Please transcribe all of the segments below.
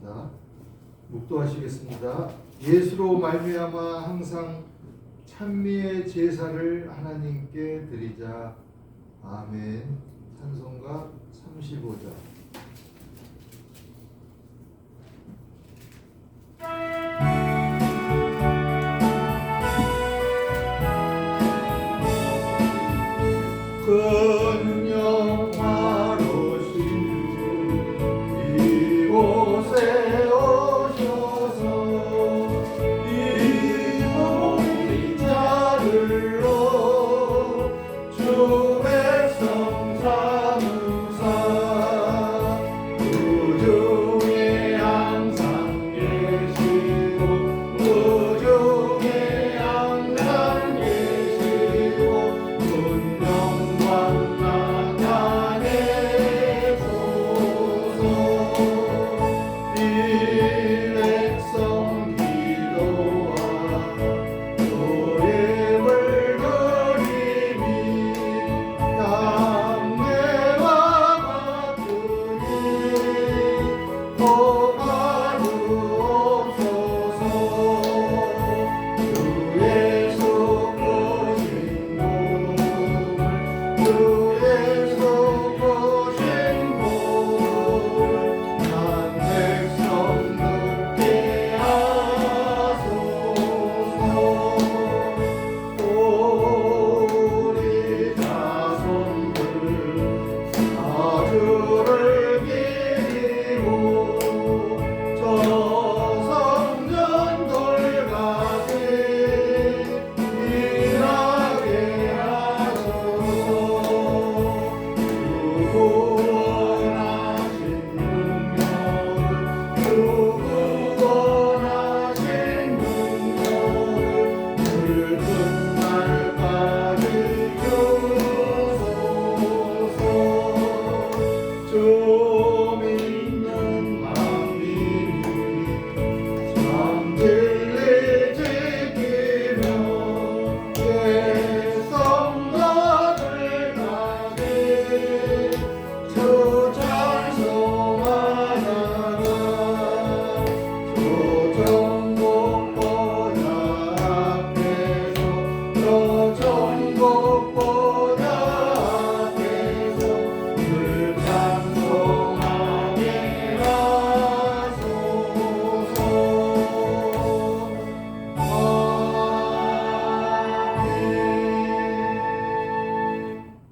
하겠습니다. 묵도하시겠습니다. 예수로 말미암아 항상 찬미의 제사를 하나님께 드리자. 아멘. 찬송가 35장. 큰 영화로신 주 이곳에 오셔서 이 모든 자들로 주 백성 삼으사 우중에 항상 계시고 우중에 항상 계시고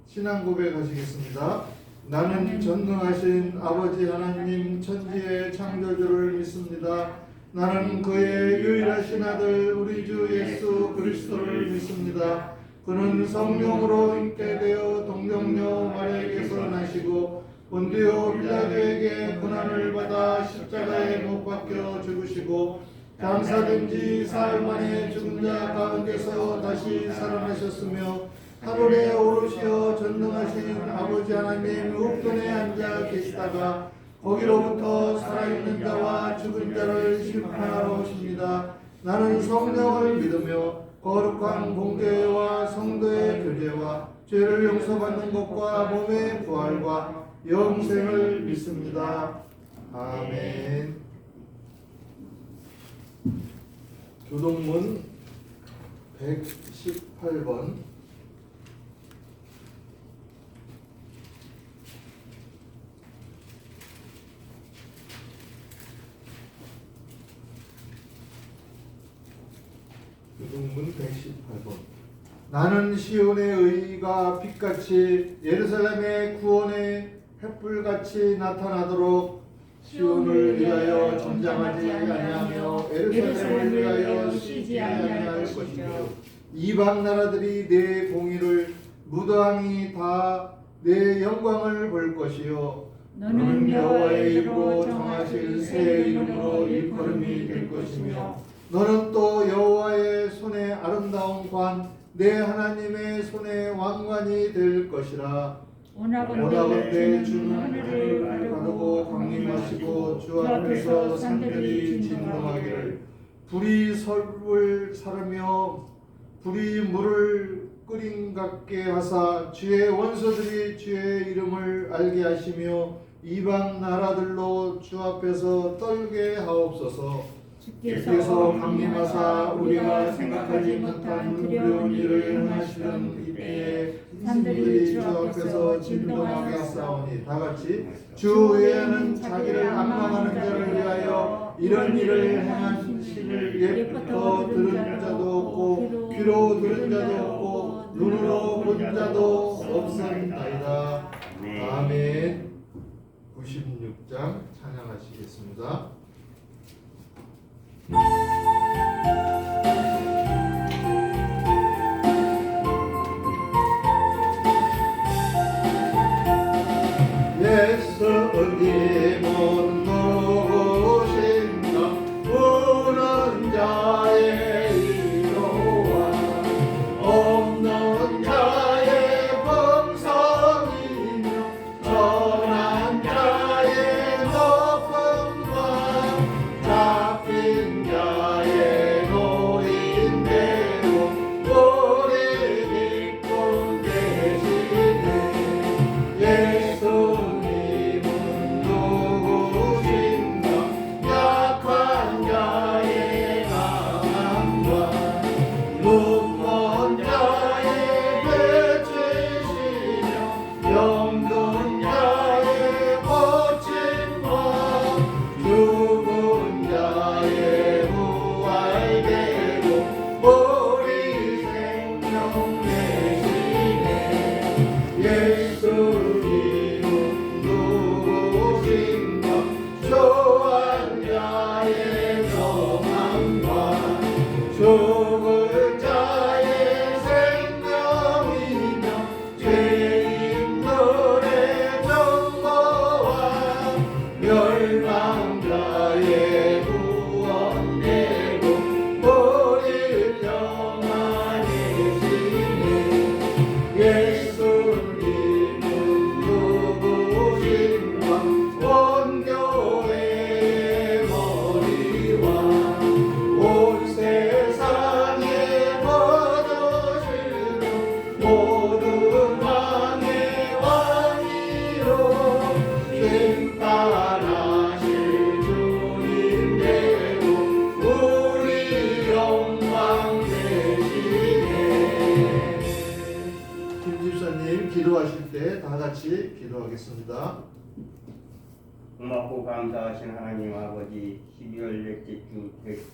신앙 고백하시겠습니다. 나는 전능하신 아버지 하나님 천지의 창조주를 믿습니다. 나는 그의 유일하신 아들 우리 주 예수 그리스도를 믿습니다. 그는 성령으로 잉태되어 동정녀 마리아에게서 나시고 본디오 빌라도에게 고난을 받아 십자가에 못 박혀 죽으시고 장사된 지 사흘 만에 죽은 자 가운데서 다시 살아나셨으며 하늘에 오르시어 전능하신 아버지 하나님 우편에 앉아 계시다가 거기로부터 살아있는 자와 죽은 자를 심판하러 오십니다. 나는 성령을 믿으며 거룩한 공교회와 성도의 교제와 죄를 용서받는 것과 몸의 부활과 영생을 믿습니다. 아멘. 교동문 118번. 교동문 118번. 나는 시온의 의가 빛같이 예루살렘의 구원의 햇불같이 나타나도록 시온을 위하여 전장하지 아니하며 예루살렘을 위하여 쉬지 아니할 것이며 이방 나라들이 내 공의를 무당이 다 내 영광을 볼 것이요 너는 여호와의 이름으로 정하실 새 이름으로 일컬음이 될 것이며 너는 또 여호와의 손에 아름다운 관 내 하나님의 손에 왕관이 될 것이라. 원하건대 주는 하늘을 가르고 강림하시고 주 앞에서 산들이 진동하기를 불이 설을 사르며 불이 물을 끓인 같게 하사 주의 원소들이 주의 이름을 알게 하시며 이방 나라들로 주 앞에서 떨게 하옵소서. 주께서 강림하사 우리가 생각하지 못한 두려운 일을 행하시던 이때에 신들이 주 앞에서 진동하게 하사오니 다같이 주 외에는 자기를 안망하는 자를 위하여 이런 일을 행하시를 예부터 들은 자도 없고 귀로 들은 자도 없고 눈으로 본 자도 없사이다. 아멘. 96장 찬양하시겠습니다. 예수님은 누구신가 우는 자의 위로와 없는 자의 범성이며 선한 자의 높음과 잡힌 자의 노인되고 우리 믿고 계시네. 예수님은 누구신가 약한 자의 강함과 눈먼 자의 배치시며 병든 자의 고침과 죽은 자의 부활되고 우리 생명 되시네. 예수님은 누구신가 초한 자의 평안과 죽을 자의 생명이며 죄인들의 정거와 멸망자의 구원되고 우리 평안이시네. 예수님은 누구신가 온교의 머리와 온 세상에 거두시는 모든 왕의 왕이로 심판하실 주님 되고 우리 영광 되시네. 김 집사님 기도하실 때 다 같이 기도하겠습니다. 고맙고 감사하신 하나님 아버지 12월 넷째 주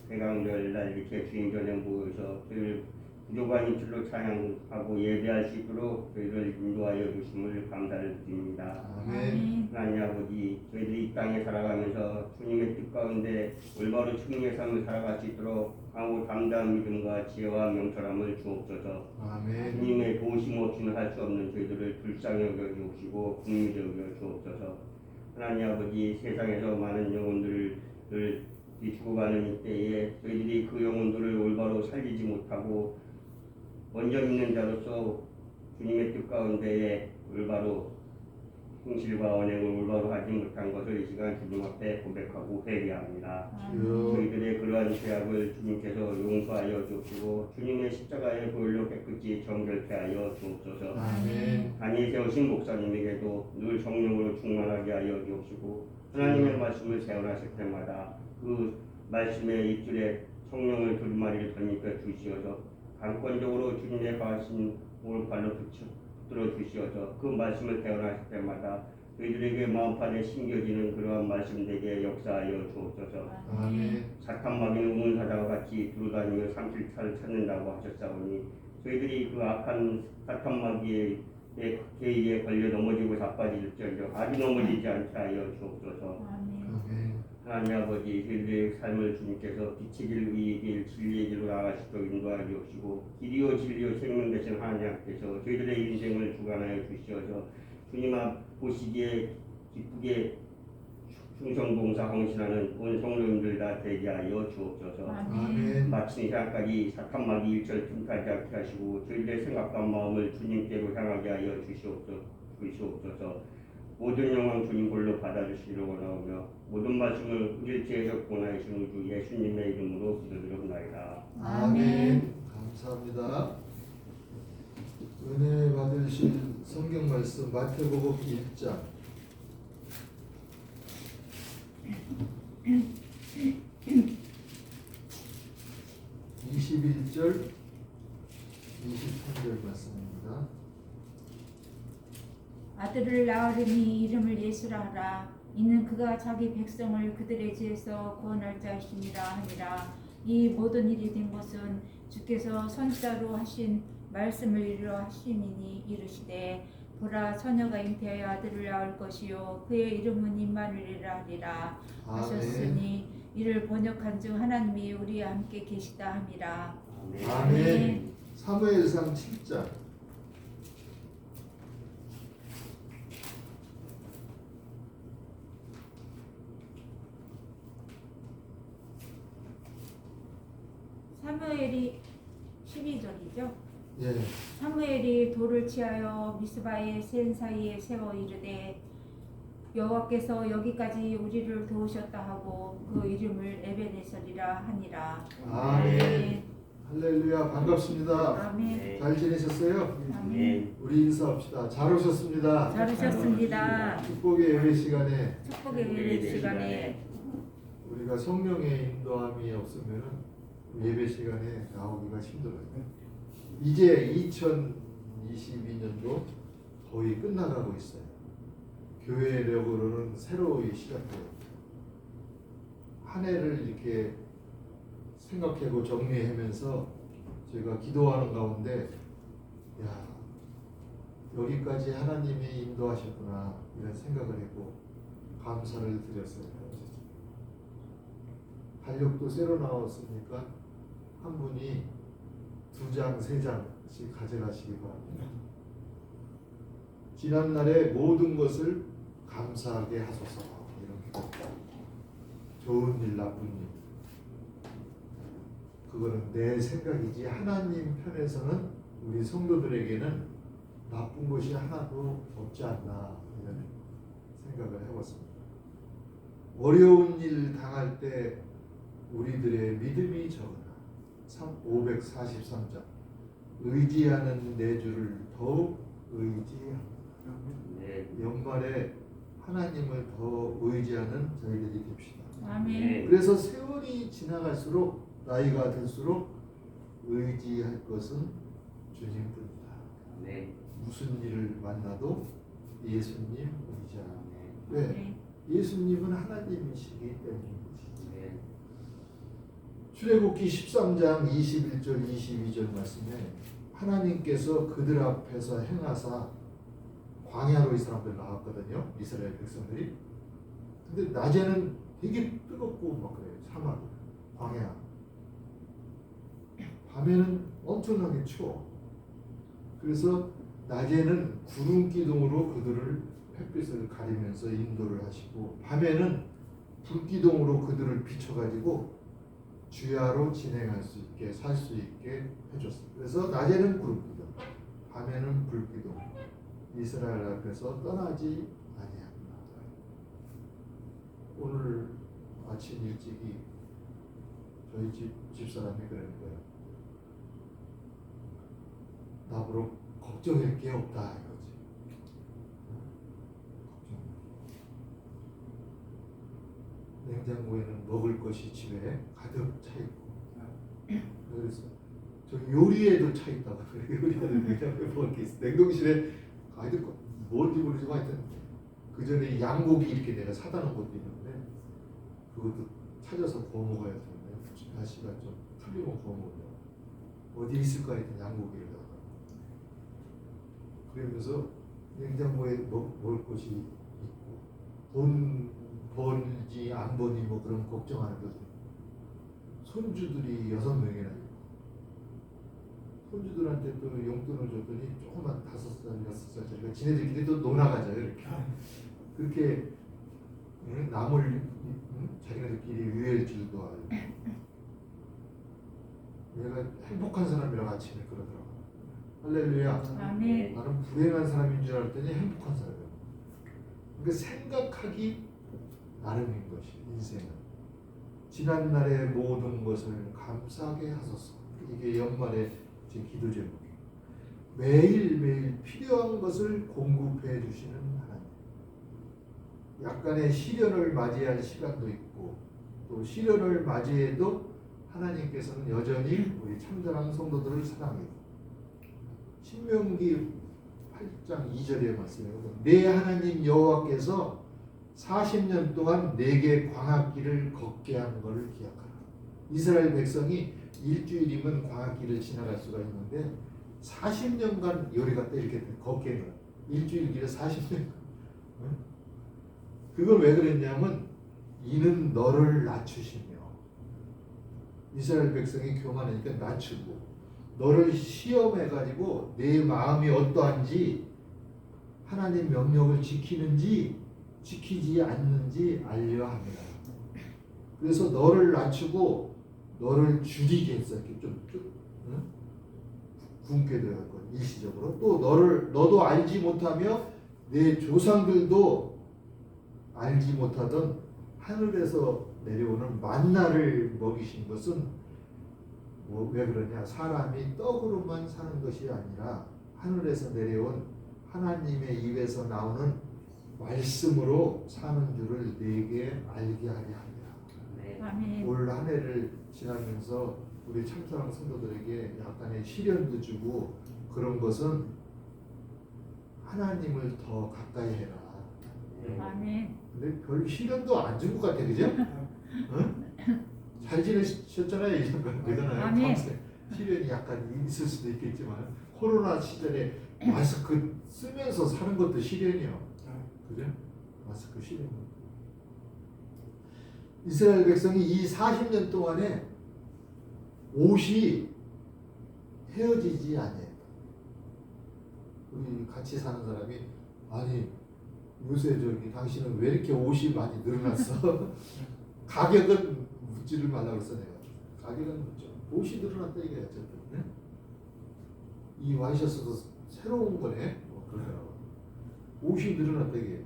대강절 날 이렇게 주인 전에 모여서 저희를 부족한 힘줄로 찬양하고 예배할 수 있도록 저희를 인도하여 주심을 감사를 드립니다. 아멘. 하나님 아버지 저희들이 이 땅에 살아가면서 주님의 뜻 가운데 올바로 충리의 삶을 살아갈 수 있도록 강하고 담대한 믿음과 지혜와 명철함을 주옵소서. 아멘. 주님의 도우심 없이는 할 수 없는 저희들을 불쌍히 여겨주시고 국민이 여겨 주옵소서. 하나님 아버지 세상에서 많은 영혼들을 죽어가는 이때에 저희들이 그 영혼들을 올바로 살리지 못하고 먼저 믿는 자로서 주님의 뜻 가운데에 올바로 성실과 언행을 올바로 하지 못한 것을 이 시간 주님 앞에 고백하고 회개합니다. 저희들의 그러한 죄악을 주님께서 용서하여 주시고 주님의 십자가의 보혈로 깨끗이 정결케 하여 주옵소서. 아멘. 단위 세우신 목사님에게도 늘 성령으로 충만하게 하여 주옵시고 하나님의 말씀을 세워나실 때마다 그 말씀의 입술에 성령을 두루마리를 덧입혀 주시어서 강권적으로 주님의 하신 올 발로 붙들어 주시어서 그 말씀을 세워나실 때마다 저희들에게 마음판에 심겨지는 그러한 말씀되게 역사하여 주옵소서. 아멘. 사탄 마귀는 우문사자와 같이 두루다니며 삼킬차를 찾는다고 하셨사오니 저희들이 그 악한 사탄 마귀의 계의에 걸려 넘어지고 자빠질지언정 아직 넘어지지 않게 하여 주옵소서. 아멘. 하나님 아버지 저희들의 삶을 주님께서 빛의 길 의의 길 진리의 길로 나아가시도록 인도하여 주옵시고 길이요 진리요 생명 되신 하나님께서 저희들의 인생을 주관하여 주시어서 주님 앞 보시기에 기쁘게 충성봉사 헌신하는 온 성도님들 다 되게 하여 주옵소서. 아멘. 마친 시간까지 사탄 마귀 일절 틈타지 않게 하시고 저희들의 생각과 마음을 주님께로 향하게 하여 주시옵소서. 모든 영광 주님 홀로 받아주시기를 원하오며 모든 말씀을 일체에서 권하신 우주 예수님의 이름으로 기도드립니다. 아멘. 감사합니다. 은혜 받으실 성경 말씀 마태복음 1장 (21절) 23절 말씀입니다. 아들을 낳으리니 이름을 예수라 하라. 이는 그가 자기 백성을 그들의 죄에서 구원할 자이시니라 하니라. 이 모든 일이 된 것은 주께서 선지자로 하신 말씀을 이루어 하심이니 이르시되 보라 처녀가 잉태하여 아들을 낳을 것이요 그의 이름은 임마누엘이라 하리라 하셨으니 이를 번역한 즉 하나님이 우리와 함께 계시다 함이라. 아멘. 사무엘상 7장. 사무엘이 12절이죠. 예. 사무엘이 돌을 취하여 미스바의 센 사이에 세워 이르되 여호와께서 여기까지 우리를 도우셨다 하고 그 이름을 에베네셀이라 하니라. 아멘. 할렐루야. 반갑습니다. 아멘. 잘 지내셨어요? 아멘. 우리 인사합시다. 잘 오셨습니다. 잘 오셨습니다. 축복의 예배 시간에 축복의 예배 시간에 우리가 성령의 인도함이 없으면 예배 시간에 나오기가 힘들어요. 이제 2022년도 거의 끝나가고 있어요. 교회력으로는 새로이 시작돼요. 한 해를 이렇게 생각하고 정리하면서 제가 기도하는 가운데 야, 여기까지 하나님이 인도하셨구나 이런 생각을 했고 감사를 드렸어요. 달력도 새로 나왔으니까 한 분이 2장, 3장씩 가져가시기 바랍니다. 지난날의 모든 것을 감사하게 하소서. 이렇게 좋은 일, 나쁜 일. 그거는 내 생각이지 하나님 편에서는 우리 성도들에게는 나쁜 것이 하나도 없지 않나 이런 생각을 해봤습니다. 어려운 일 당할 때 우리들의 믿음이 적으나 543장 의지하는 내 주를 더욱 의지합니다. 연말에 하나님을 더 의지하는 저희들이 됩시다. 아멘. 그래서 세월이 지나갈수록 나이가 들수록 의지할 것은 주님뿐이다. 무슨 일을 만나도 예수님 의지하라. 왜? 예수님은 하나님이시기 때문이지. 출애굽기 13장 21절 22절 말씀에 하나님께서 그들 앞에서 행하사 광야로 이 사람들 나왔거든요. 이스라엘 백성들이. 근데 낮에는 되게 뜨겁고 막 그래요. 사막, 광야. 밤에는 엄청나게 추워. 그래서 낮에는 구름 기둥으로 그들을 햇빛을 가리면서 인도를 하시고 밤에는 불 기둥으로 그들을 비춰가지고 주야로 진행할 수 있게 살 수 있게 해줬습니다. 그래서 낮에는 구름 기둥, 밤에는 불 기둥. 이스라엘 앞에서 떠나지 아니합니다. 오늘 아침 일찍이 저희 집사람이 그러는 거예요. 나보러 걱정할 게 없다 이거지. 냉장고에는 먹을 것이 집에 가득 차 있고, 그래서 저 요리에도 차 있다고 그래요. 요리에는 냉장고에 먹을 게 있어. 냉동실에 가득 뭔지 모르지만 하여튼 그 전에 양고기 이렇게 내가 사다 놓은 것도 있는데 그것도 찾아서 구워 먹어야 되는데 날씨가 좀 풀리면 구워 먹어요. 어디 있을까 했더니 양고기를 다가 그러면서 냉장고에 먹을 것이 있고 돈 벌지 안 버니 뭐 그런 걱정 안 해도 돼. 손주들이 6명이나 있고 손주들한테 또 용돈을 줬더니 조그만 5살, 6살짜리가 지네들끼리 또 놀아가자요 이렇게. 그렇게 남을 자기네들끼리 유해질도 하고. 내가 행복한 사람이라고 아침에 그러더라고. 할렐루야. 아멘. 나는 불행한 사람인 줄 알았더니 행복한 사람이야. 그러니까 생각하기 나름인 것이 인생은. 지난날의 모든 것을 감사하게 하소서. 이게 연말에 제 기도 제목이에요. 매일매일 필요한 것을 공급해 주시는 하나님. 약간의 시련을 맞이할 시간도 있고 또 시련을 맞이해도 하나님께서는 여전히 우리 참전한 성도들을 사랑해요. 신명기 8장 2절의 말씀이에요. 내 하나님 여호와께서 40년 동안 내게 광야길을 걷게 한 것을 기억하라. 이스라엘 백성이 일주일이면 광야길을 지나갈 수가 있는데 40년간 요리 갔다 이렇게 걷게 한 거야. 일주일 길에 40년. 그걸 왜 그랬냐면 이는 너를 낮추시며 이스라엘 백성이 교만하니까 낮추고 너를 시험해가지고 내 마음이 어떠한지 하나님 명령을 지키는지 지키지 않는지 알려 합니다. 그래서 너를 낮추고 너를 줄이게 했어. 이렇게 좀 굶게 되었고 일시적으로 또 너도 알지 못하며 내 조상들도 알지 못하던 하늘에서 내려오는 만나를 먹이신 것은 왜 그러냐? 사람이 떡으로만 사는 것이 아니라 하늘에서 내려온 하나님의 입에서 나오는 말씀으로 사는 줄을 내게 알게 하려 합니다. 아멘. 올 한 해를 지나면서 우리 참사랑 성도들에게 약간의 시련도 주고 그런 것은 하나님을 더 가까이 해라. 아멘. 근데 별 시련도 안 준 것 같아, 그죠? 응? 잘 지내셨잖아요, 이 정도는. 아멘. 시련이 약간 있을 수도 있겠지만 코로나 시절에 마스크 쓰면서 사는 것도 시련이요, 그죠? 마스크 시련. 이스라엘 백성이 이 40년 동안에 옷이 헤어지지 않아요. 우리 같이 사는 사람이 아니 요새 저기 당신은 왜 이렇게 옷이 많이 늘어났어? 가격은 묻지를 말라고 했어 내가. 가격은 묻죠. 옷이 늘어났다 이거야 어쨌든. 네? 이 와이셔츠도 새로운 거네. 그러더라고. 옷이 늘어났다 이게.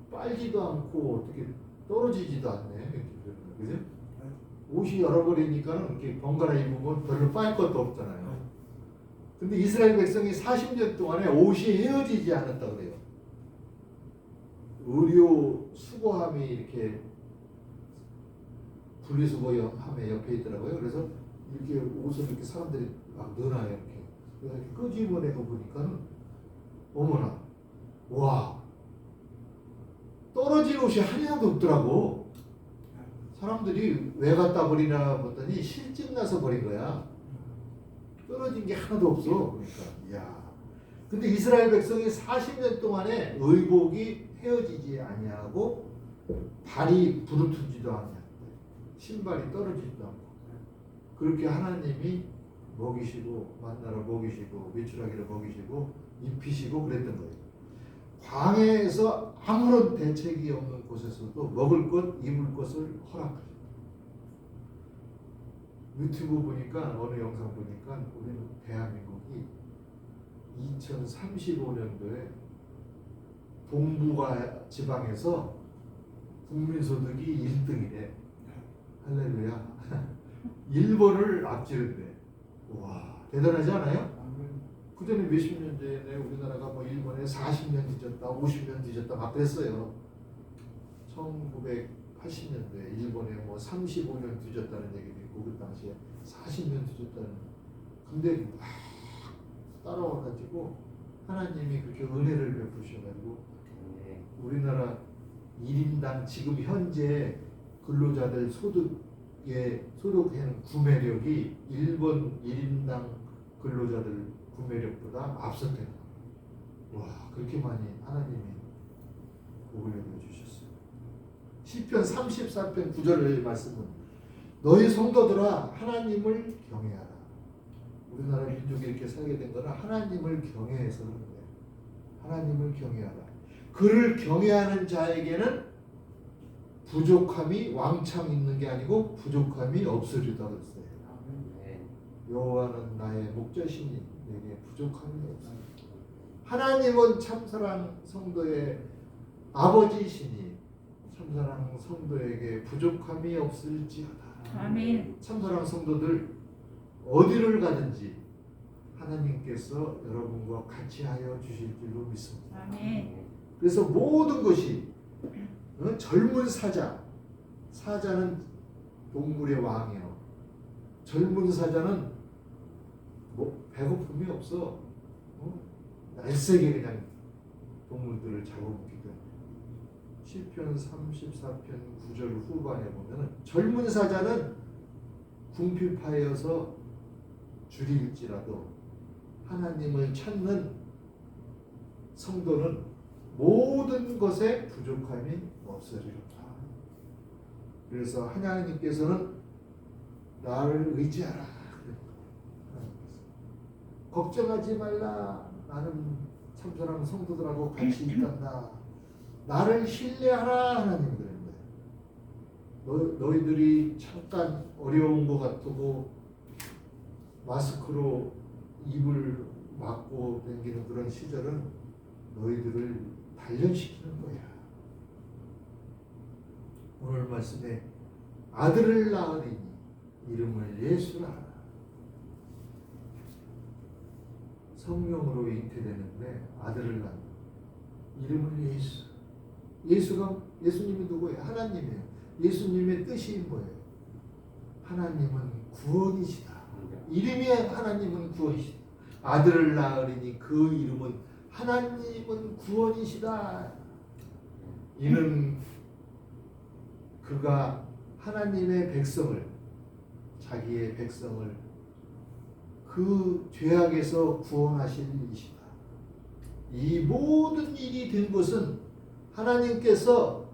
빨지도 않고 어떻게 떨어지지도 않네. 그죠? 옷이 여러 벌이니까는 이렇게 번갈아 입으면 별로 빨 것도 없잖아요. 근데 이스라엘 백성이 40년 동안에 옷이 헤어지지 않았다고 그래요. 의료 수거함이 이렇게 분리수거함에 옆에 있더라고요. 그래서 이렇게 옷을 이렇게 사람들이 막 넣어놔요. 이렇게. 그래서 이렇게 끄집어내고 보니까는 어머나, 와, 떨어진 옷이 하나도 없더라고. 사람들이 왜 갖다 버리나 봤더니 실증 나서 버린 거야. 떨어진 게 하나도 없어. 그러니까, 이야. 근데 이스라엘 백성이 40년 동안에 의복이 헤어지지 아니하고 발이 부르트지도 않냐, 신발이 떨어지지도 않고 그렇게 하나님이 먹이시고 만나러 먹이시고 메추라기를 먹이시고 입히시고 그랬던 거예요. 광야에서 아무런 대책이 없는 곳에서도 먹을 것, 입을 것을 허락하셨다. 유튜브 보니까 어느 영상 보니까 우리는 대한민국이 2035년도에 동북아 지방에서 국민소득이 1등이래. 할렐루야. 일본을 앞지른대. 와, 대단하지 않아요? 그 전에 몇십 년 전에 우리나라가 뭐 일본에 40년 뒤졌다, 50년 뒤졌다 막 그랬어요. 1980년도에 일본에 뭐 35년 뒤졌다는 얘기도 있고 그 당시에 40년 뒤졌다는. 근데 막 따라와가지고 하나님이 그렇게 은혜를 베푸셔가지고 우리나라 1인당 지금 현재 근로자들 소득에는 구매력이 일본 1인당 근로자들 구매력보다 앞섰대요. 와, 그렇게 많이 하나님이 복을 주셨어요. 시편 34편 9절의 말씀은 너희 성도들아 하나님을 경외하라. 우리나라 민족이 이렇게 살게 된 거는 하나님을 경외해서 그런 거예요. 하나님을 경외하라. 그를 경외하는 자에게는 부족함이 왕창 있는 게 아니고 부족함이 없으리다 그랬어요. 여호와는 나의 목자시니 내게 부족함이 없으리라. 하나님은 참사랑 성도의 아버지시니 참사랑 성도에게 부족함이 없을지어다. 아멘. 참사랑 성도들 어디를 가든지 하나님께서 여러분과 같이 하여 주실 줄로 믿습니다. 아멘. 그래서 모든 것이 젊은 사자는 동물의 왕이요. 젊은 사자는 뭐 배고픔이 없어. 날쌔게 그냥 동물들을 잡아먹기 때문에. 시편 34편 9절 후반에 보면은 젊은 사자는 궁핍하여서 줄일지라도 하나님을 찾는 성도는 모든 것에 부족함이 없으리로다. 그래서 하나님께서는 나를 의지하라. 걱정하지 말라. 나는 참사랑 성도들하고 같이 있단다. 나를 신뢰하라. 하나님 그랬는데 너희들이 잠깐 어려운 것 같고 마스크로 입을 막고 다니는 그런 시절은 너희들을 단련시키는 거야. 오늘 말씀에 아들을 낳으리니 이름을 예수라 하라. 성령으로 잉태되는데 아들을 낳는 이름을 예수. 예수님이 누구예요? 하나님이에요. 예수님의 뜻이 뭐예요? 하나님은 구원이시다. 이름이 하나님은 구원이시다. 아들을 낳으리니 그 이름은 하나님은 구원이시다. 이는 그가 하나님의 백성을, 자기의 백성을 그 죄악에서 구원하실 이시다. 이 모든 일이 된 것은 하나님께서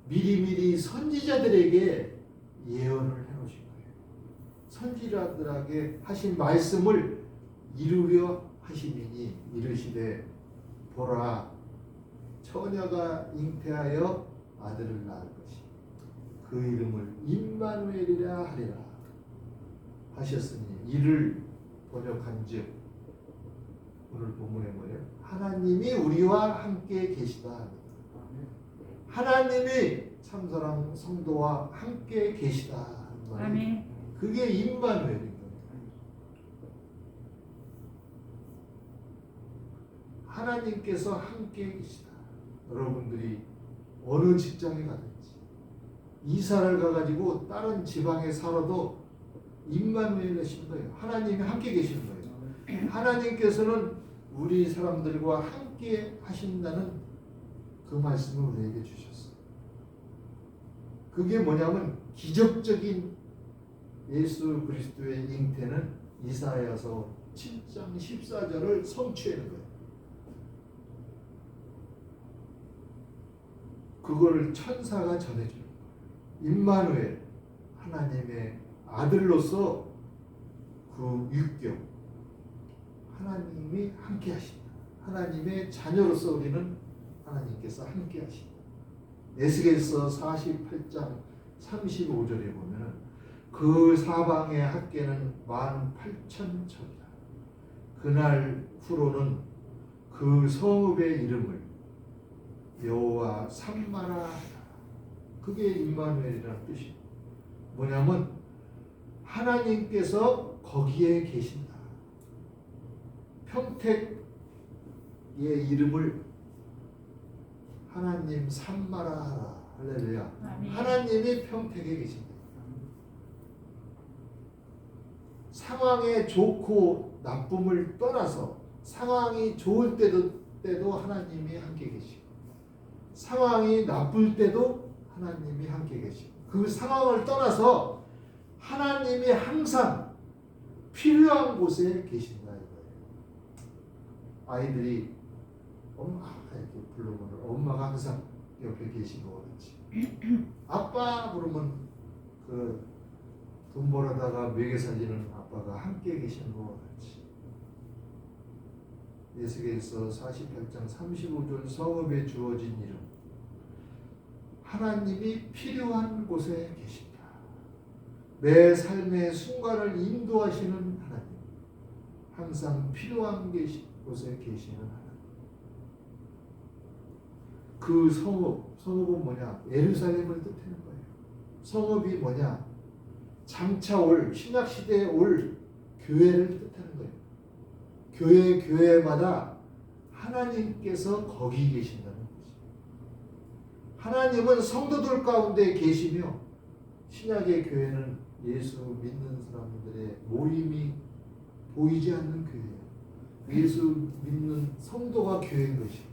미리미리 선지자들에게 예언을 해놓으신 거예요. 선지자들에게 하신 말씀을 이루려 하시니 이르시되 보라 처녀가 잉태하여 아들을 낳을 것이 그 이름을 임마누엘이라 하리라 하셨으니 이를 번역한즉 오늘 본문에 뭐예요? 하나님이 우리와 함께 계시다 합니다. 하나님이 참사랑 성도와 함께 계시다 하는 말이 아멘. 그게 임마누엘인 거예요. 하나님께서 함께 계시다. 여러분들이 어느 직장에 가든지 이사를 가가지고 다른 지방에 살아도 임마누엘 하신 거예요. 하나님이 함께 계시는 거예요. 하나님께서는 우리 사람들과 함께 하신다는 그 말씀을 우리에게 주셨어요. 그게 뭐냐면 기적적인 예수 그리스도의 잉태는 이사야서 7장 14절을 성취하는 거예요. 그걸 천사가 전해주는 거예요. 임마누엘 하나님의 아들로서 그 유격 하나님이 함께 하신다. 하나님의 자녀로서 우리는 하나님께서 함께 하신다. 에스겔서 48장 35절에 보면 그 사방의 학계는 18,000척이다. 그날 후로는 그 성읍의 이름을 여호와 삼마라 하라. 그게 임마누엘이라는 뜻이에요. 뭐냐면 하나님께서 거기에 계신다. 평택의 이름을 하나님 삼마라 하라. 할렐루야. 아멘. 하나님이 평택에 계신다. 상황에 좋고 나쁨을 떠나서 상황이 좋을 때도 하나님이 함께 계시고 상황이 나쁠 때도 하나님이 함께 계시고 그 상황을 떠나서 하나님이 항상 필요한 곳에 계신다 이거예요. 아이들이 엄마 이렇게 부르면 엄마가 항상 옆에 계신 것 같지. 아빠 부르면 그 돈 벌어다가 매개 살리는 아빠가 함께 계시는 것 같이. 에스겔서 48장 35절 성읍에 주어진 이름 하나님이 필요한 곳에 계신다. 내 삶의 순간을 인도하시는 하나님 항상 필요한 곳에 계시는 하나님. 그 성읍은 뭐냐? 예루살렘을 뜻하는 거예요. 성읍이 뭐냐? 장차 올 신약시대에 올 교회를 뜻하는 거예요. 교회마다 하나님께서 거기 계신다는 거예요. 하나님은 성도들 가운데 계시며 신약의 교회는 예수 믿는 사람들의 모임이 보이지 않는 교회예요. 예수 믿는 성도가 교회인 것이고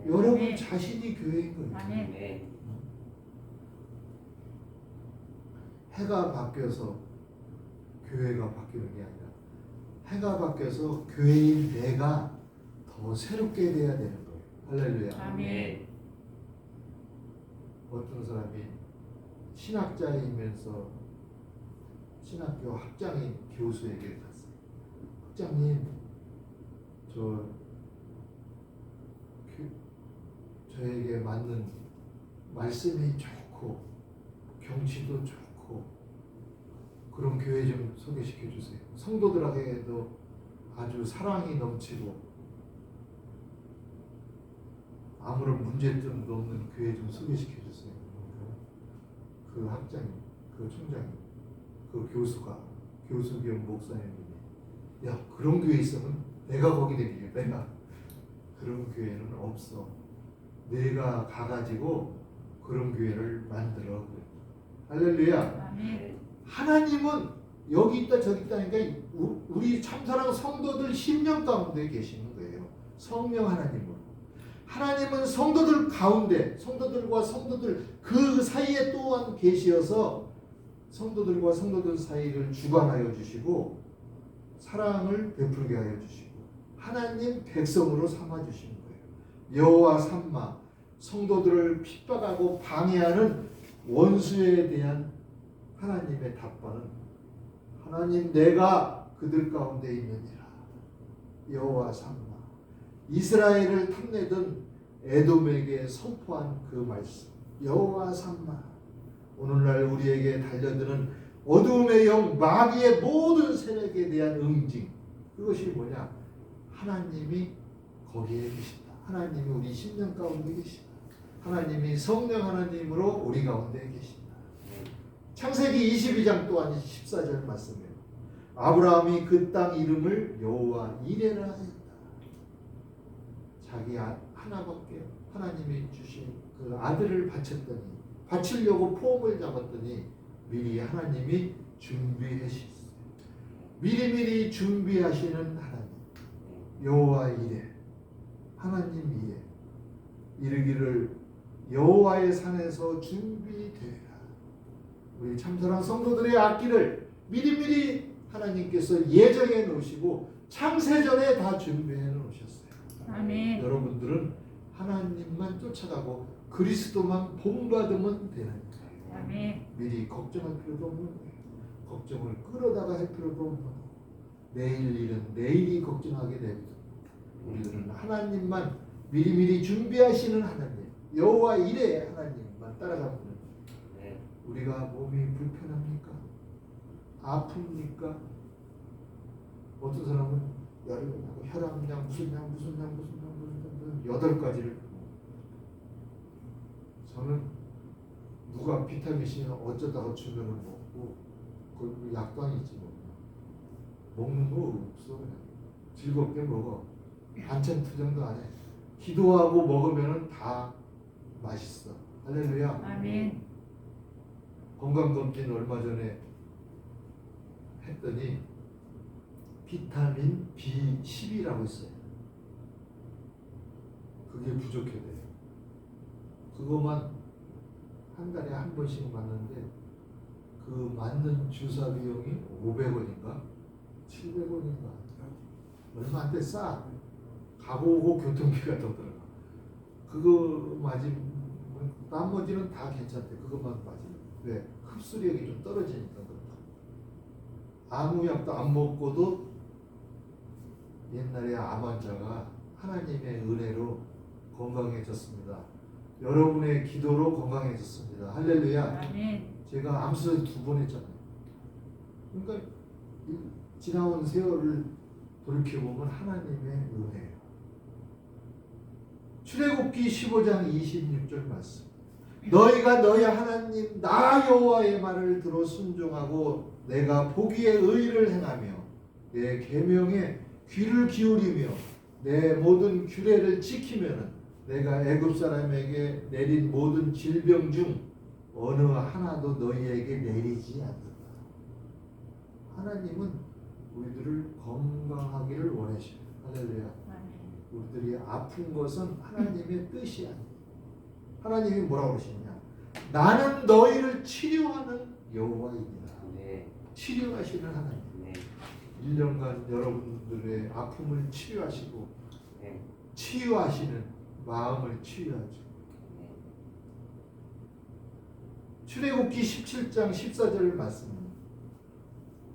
여러분 네. 자신이 교회인 거예요. 아멘. 네. 해가 바뀌어서 교회가 바뀌는 게 아니라 해가 바뀌어서 교회인 내가 더 새롭게 돼야 되는 거예요. 할렐루야. 아멘. 어떤 사람이 신학자이면서 신학교 학장인 교수에게 갔어요. 학장님, 저에게 맞는 말씀이 좋고 경치도 좋고 그런 교회 좀 소개시켜 주세요. 성도들에게도 아주 사랑이 넘치고 아무런 문제점도 없는 교회 좀 소개시켜 주세요. 그 학장님, 그 총장님, 그 교수 겸 목사님이 야 그런 교회 있으면 내가 거기 되겠다. 내가 그런 교회는 없어. 내가 가가지고 그런 교회를 만들어. 할렐루야. 아멘. 하나님은 여기 있다 저기 있다니까 우리 참사랑 성도들 심령 가운데 계시는 거예요. 성령 하나님은. 하나님은 성도들 가운데 성도들과 성도들 그 사이에 또한 계시어서 성도들과 성도들 사이를 주관하여 주시고 사랑을 베풀게 하여 주시고 하나님 백성으로 삼아 주시는 거예요. 여호와 삼마 성도들을 핍박하고 방해하는 원수에 대한 하나님의 답변은 하나님 내가 그들 가운데 있느니라. 여호와 삼마 이스라엘을 탐내던 에돔에게 선포한 그 말씀 여호와 삼마 오늘날 우리에게 달려드는 어두움의 영 마귀의 모든 세력에 대한 응징 그것이 뭐냐 하나님이 거기에 계신다. 하나님이 우리 심령 가운데 계신다. 하나님이 성령 하나님으로 우리 가운데 계신다. 창세기 22장 또한 14절 말씀이에요. 아브라함이 그 땅 이름을 여호와 이레라 하였다. 자기 하나밖에 하나님이 주신 그 아들을 바치려고 폼을 잡았더니 미리 하나님이 준비하셨어요. 미리미리 준비하시는 하나님 여호와 이레 하나님 이레 이르기를 여호와의 산에서 준비되라. 우리 참선한 성도들의 앞길을 미리미리 하나님께서 예정해 놓으시고 창세전에 다 준비해 놓으셨어요. 아멘. 여러분들은 하나님만 쫓아가고 그리스도만 본받으면 되는 거예요. 아멘. 미리 걱정할 필요도 없는 거예요. 걱정을 끌어다가 할 필요도 없는 거예요. 내일 일은 내일이 걱정하게 됩니다. 우리들은 하나님만 미리미리 준비하시는 하나님 여호와 이레 하나님만 따라가면 네. 우리가 몸이 불편합니까? 아픕니까? 어떤 사람은 열이 나고 혈압약 무슨 약 8가지를 저는 누가 비타민C 어쩌다가 주면은 먹고 그 약도 아니지 먹는 거 없어. 그냥 즐겁게 먹어. 반찬 투정도 안 해. 기도하고 먹으면은 다 맛있어. 할렐루야. 아멘. 건강검진 얼마 전에 했더니 비타민 B12라고 있어요. 그게 부족해요. 그거만 한 달에 한 번씩 맞는데 그 맞는 주사 비용이 500원인가 700원인가 얼마 안 돼. 싸. 가고 오고 교통비가 더 들어가. 그거 맞으면 나머지는 다 괜찮대. 그것만 맞으면. 왜? 흡수력이 좀 떨어지니까 그렇다. 아무 약도 안 먹고도 옛날에 암 환자가 하나님의 은혜로 건강해졌습니다. 여러분의 기도로 건강해졌습니다. 할렐루야. 아멘. 제가 암수술 2번 했잖아요. 그러니까 지나온 세월을 돌이켜보면 하나님의 은혜예요. 출애굽기 15장 26절 말씀. 너희가 너희 하나님 나 여호와의 말을 들어 순종하고 내가 보기에 의를 행하며 내 계명에 귀를 기울이며 내 모든 규례를 지키면은 내가 애굽 사람에게 내린 모든 질병 중 어느 하나도 너희에게 내리지 않는다. 하나님은 우리들을 건강하기를 원하셔요. 할렐루야. 우리들이 아픈 것은 하나님의 뜻이 아니에요. 하나님이 뭐라고 그러시냐? 나는 너희를 치료하는 여호와입니다. 네. 치료하시는 하나님. 네. 1년간 여러분들의 아픔을 치료하시고 네. 치유하시는 마음을 치유하죠. 네. 출애굽기 17장 14절 말씀.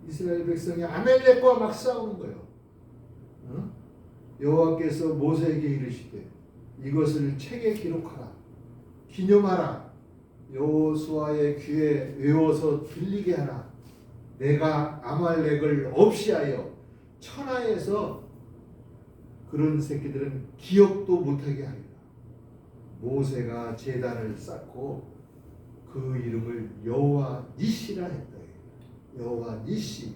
이스라엘 백성이 아멜렉과 막 싸우는 거예요. 응? 여호와께서 모세에게 이르시되 이것을 책에 기록하라. 기념하라. 여호수아의 귀에 외워서 들리게 하라. 내가 아말렉을 없이하여 천하에서 그런 새끼들은 기억도 못하게 하리라. 모세가 제단을 쌓고 그 이름을 여호와 니시라 했다. 여호와 니시.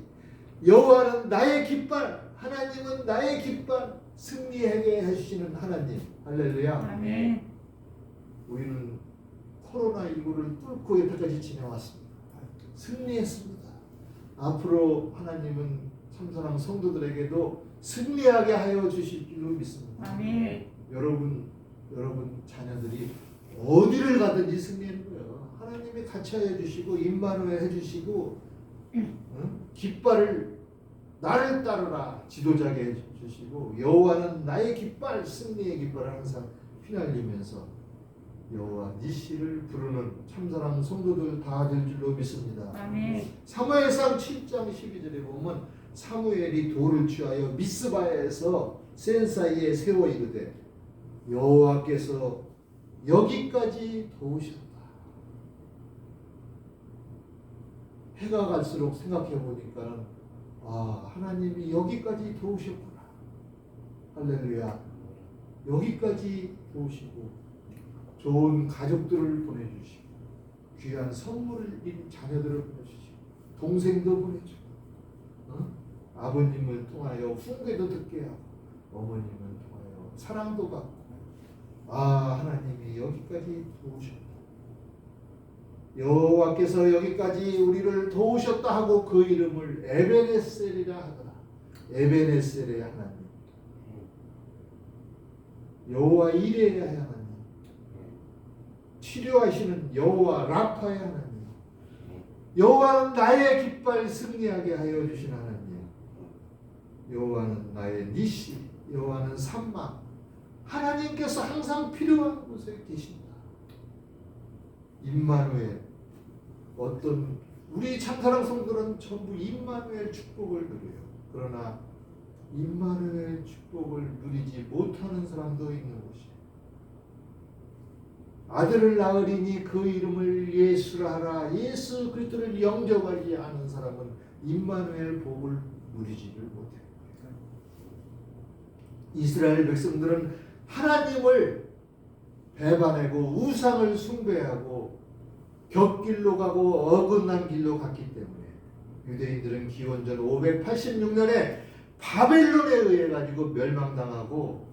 여호와는 나의 깃발. 하나님은 나의 깃발. 승리하게 해주시는 하나님. 할렐루야. 아멘. 우리는 코로나19를 뚫고 여태까지 지내왔습니다. 승리했습니다. 앞으로 하나님은 참사랑 성도들에게도 승리하게 하여 주실 줄로 믿습니다. 아멘. 여러분 자녀들이 어디를 가든지 승리하는 거예요. 하나님이 같이 하여 주시고 임마누엘 해주시고 깃발을 나를 따르라 지도자게 해주시고 여호와는 나의 깃발 승리의 깃발을 항상 휘날리면서 여호와 니시를 부르는 참사랑 성도들 다 될 줄로 믿습니다. 아멘. 사무엘상 7장 12절에 보면 사무엘이 돌을 취하여 미스바에서 센 사이에 세워 이르되 여호와께서 여기까지 도우셨다. 해가 갈수록 생각해 보니까 하나님이 여기까지 도우셨구나. 할렐루야. 여기까지 도우시고 좋은 가족들을 보내주시고 귀한 선물을 인 자녀들을 보내주시고 동생도 보내주고 아버님을 통하여 훈계도 듣게 하고 어머님을 통하여 사랑도 받고 하나님이 여기까지 도우셨다. 여호와께서 여기까지 우리를 도우셨다 하고 그 이름을 에베네셀이라 하더라. 에베네셀의 하나님. 여호와 이레의 하나님. 치료하시는 여호와 라파의 하나님. 여호와는 나의 깃발 승리하게 하여 주신 하나님. 여호와는 나의 니시. 여호와는 삼마. 하나님께서 항상 필요한 곳에 계신다. 임마누엘. 어떤 우리 참사랑 성도는 전부 임마누엘 축복을 누려요. 그러나 임마누엘 축복을 누리지 못하는 사람도 있는 것이에요. 아들을 낳으리니 그 이름을 예수라 하라. 예수 그리스도를 영접하지 않은 사람은 임마누엘 복을 누리지를 못해요. 이스라엘 백성들은 하나님을 배반하고 우상을 숭배하고 곁길로 가고 어긋난 길로 갔기 때문에 유대인들은 기원전 586년에 바벨론에 의해 가지고 멸망당하고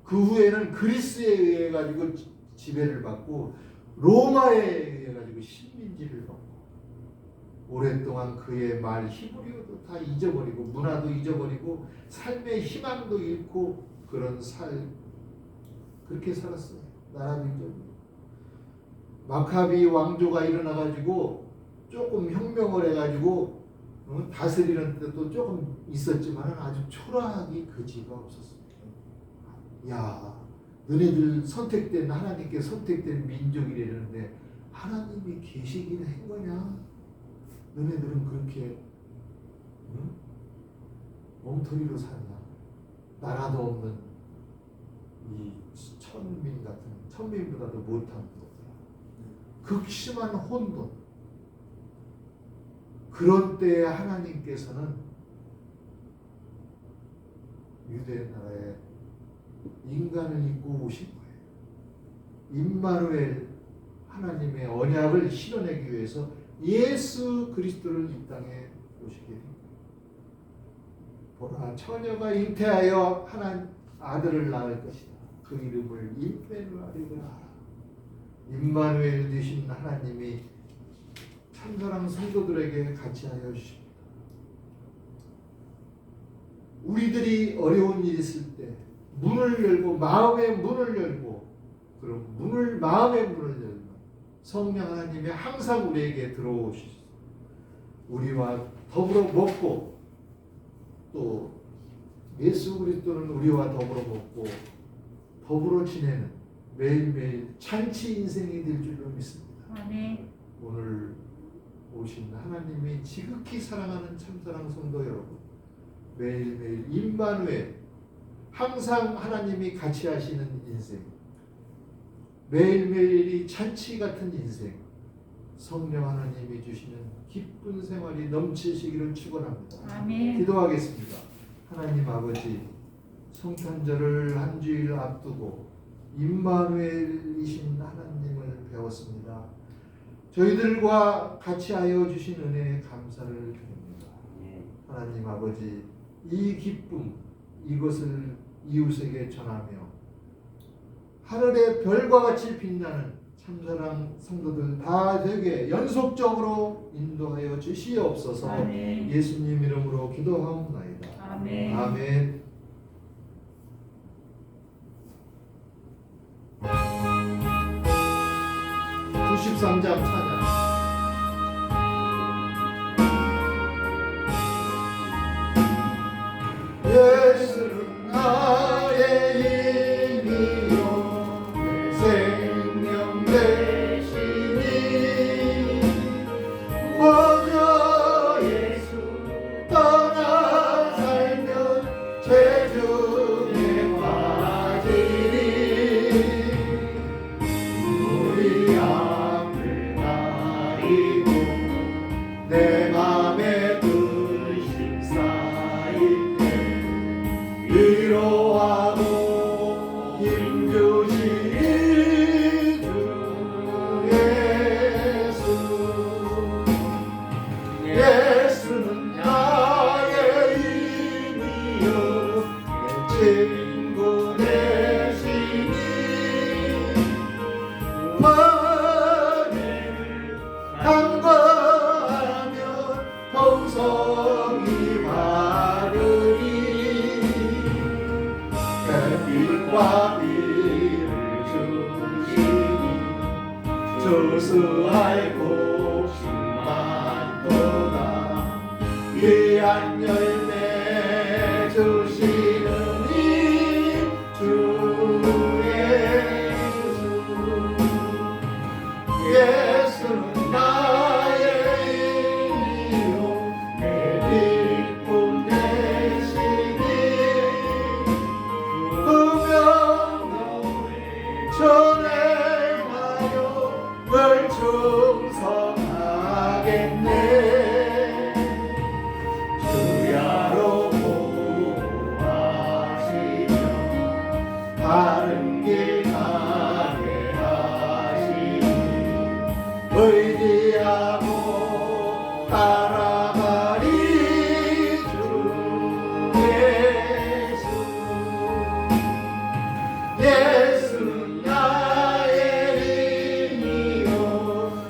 그 후에는 그리스에 의해 가지고 지배를 받고 로마에 의해 가지고 식민지를 받고 오랫동안 그의 말 히브리어도 다 잊어버리고 문화도 잊어버리고 삶의 희망도 잃고 그렇게 살았어요. 나라 민족이. 마카비 왕조가 일어나가지고 조금 혁명을 해가지고 다스리는 데도 조금 있었지만 아주 초라하기 그지가 없었어요. 야, 너네들 선택된 하나님께 선택된 민족이라는데 하나님이 계시긴 한 거냐? 너네들은 그렇게 엉터리로 사냐? 나라도 없는 이 천민 같은 천민보다도 못한 극심한 혼돈. 그런 때에 하나님께서는 유대 나라에 인간을 입고 오신 거예요. 임마누엘 하나님의 언약을 실현하기 위해서 예수 그리스도를 이 땅에 오시게 된 거예요. 보라 처녀가 잉태하여 하나님 아들을 낳을 것이다. 그 이름을 임마누엘이라. 임마누엘 되신 하나님이 참사랑 성도들에게 같이 하여 주십니다. 우리들이 어려운 일이 있을 때 문을 열고 마음의 문을 열고 그럼 마음의 문을 열면 성령 하나님이 항상 우리에게 들어오시소. 우리와 더불어 먹고 또 예수 그리스도는 우리와 더불어 먹고 더불어 지내는 매일매일 잔치 인생이 될 줄로 믿습니다. 아멘. 오늘 오신 하나님이 지극히 사랑하는 참사랑 성도 여러분, 매일매일 임마누엘, 항상 하나님이 같이 하시는 인생, 매일매일이 잔치 같은 인생, 성령 하나님이 주시는 기쁜 생활이 넘치시기를 축원합니다. 아멘. 기도하겠습니다. 하나님 아버지, 성탄절을 한 주일 앞두고 임마누엘이신 하나님을 배웠습니다. 저희들과 같이 하여 주신 은혜에 감사를 드립니다. 하나님 아버지, 이 기쁨, 이것을 이웃에게 전하며 하늘의 별과 같이 빛나는 참사랑 성도들 다 되게 연속적으로 인도하여 주시옵소서. 아멘. 예수님 이름으로 기도하옵나이다. 아멘. 아멘. (93장) 찬양. 예수는 나의 힘이요 내 생명 되시니 먼저 예수 떠나 살면 죄 중에 빠지리. 우리 앞을 가리고 내 맘에 근심 쌓일 때 위로하고 힘주시니 주 예수. 예수는 나의 힘이요 내 친구 되시니 은혜를 간과하면 동성이 바르니 햇빛과 비를 주시니 조수할 곳이 많도다. 귀한 열매 주시는 이 주 예수. 예수는 나의 힘이요 내 기쁨 되시니 음영노에 전해하여 널 충성하겠네. 주야로 보호하시며 바른 길 가게 하시니 의지하고 따라가리 주 예수. 예수는 나의 힘이요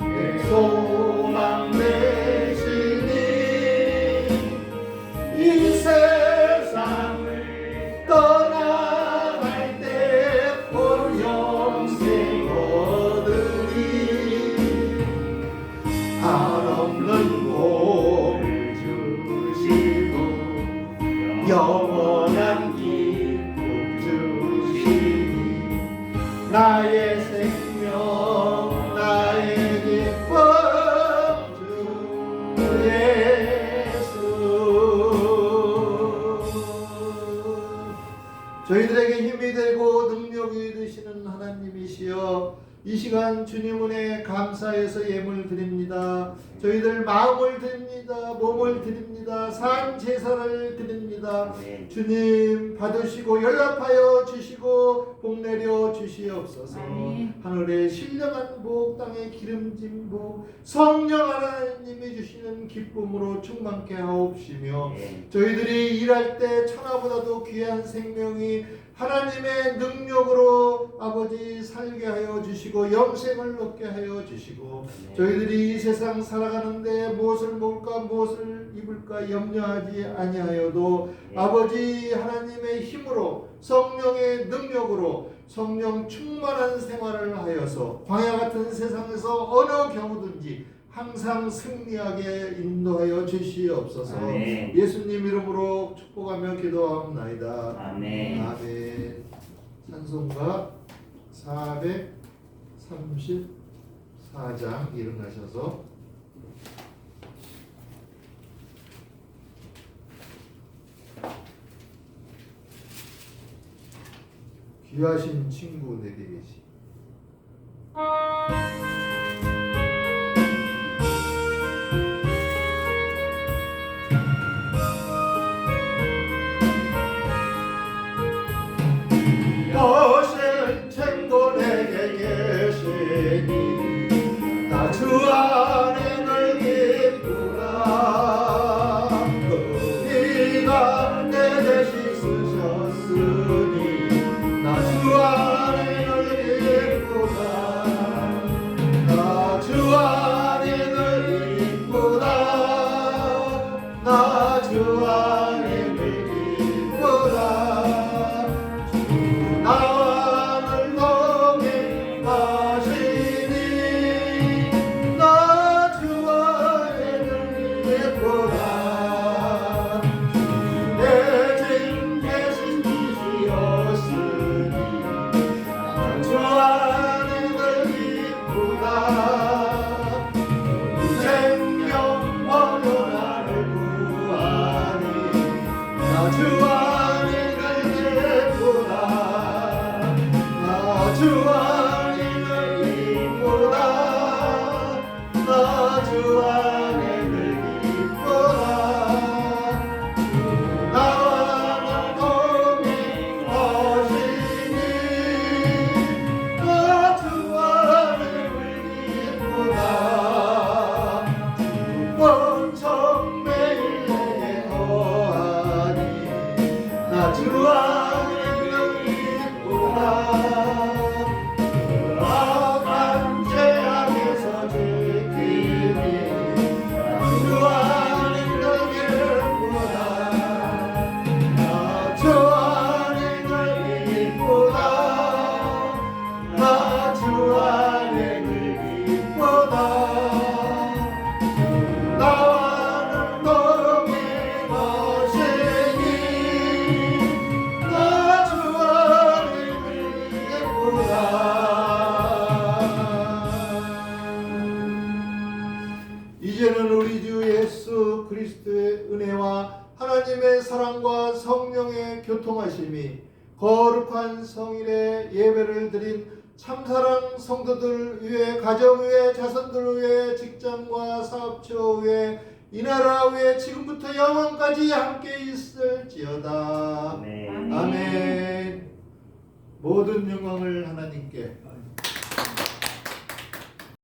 내 소망 되시니 이 세상을 떠나갈 때 본 영생 얻으리. 한없는 복을 주시고 영원한 기쁨 주시니 나의 생명 나의 기쁨 주 예수. 저희들에게 힘이 되고 능력이 되시는 하나님이시여, 이 시간 주님 은혜 감사해서 예물 드립니다. 저희들 마음을 드립니다. 몸을 드립니다. 산 제사를 드립니다. 주님 받으시고 연락하여 주시고 복 내려 주시옵소서. 아멘. 하늘의 신령한 복, 땅의 기름진 복, 성령 하나님이 주시는 기쁨으로 충만케 하옵시며 저희들이 일할 때 천하보다도 귀한 생명이 하나님의 능력으로 아버지 살게 하여 주시고 영생을 얻게 하여 주시고 저희들이 이 세상 살아가는데 무엇을 먹을까 무엇을 입을까 염려하지 아니하여도 아버지 하나님의 힘으로 성령의 능력으로 성령 충만한 생활을 하여서 광야 같은 세상에서 어느 경우든지 항상 승리하게 인도하여 주시옵소서. 아멘. 예수님 이름으로 축복하며 기도하옵나이다. 아멘. 아멘. 찬송가 434장 일어나셔서 귀하신 친구 내게 계시. 귀하신 친구 내게 계시니 나 주 안에 늘 기쁘라. 그가 내 대신 쓰셨으니 나 주 안에 늘 기쁘다. 나 주 안에 늘 기쁘다. 나 주 안에 늘 기쁘다. 나와 늘 동행하시니 나 주 안에 늘 기쁘다. 내 진 대신 주시었으니 나 주 안에 늘 기쁘다. 생명 버려 나를 구하니 나 주 안에 늘 기쁘다. 나 주 안에 늘 기쁘다. 나 주 안에 늘 기쁘다. 나와 늘 동행하시니 나 주 안에 늘 기쁘다. 원청 매일 내게 더하니 나 주 안에 늘 기쁘다. 악한 죄악에서 지키니 나 주 안에 늘 기쁘다. 나 주 안에 늘 기쁘다. 나 주 안에 늘 기쁘다. 나와 늘 동행하시니 나 주 안에 늘 기쁘다. 이제는 우리 주 예수 그리스도의 은혜와 하나님의 사랑과 성령의 교통하심이 거룩한 성일의 예배를 드린 참사랑 성도들 위해 가정 위해 자손들 위해 직장과 사업처 위해 이 나라 위해 지금부터 영원까지 함께 있을지어다. 아멘. 아멘. 모든 영광을 하나님께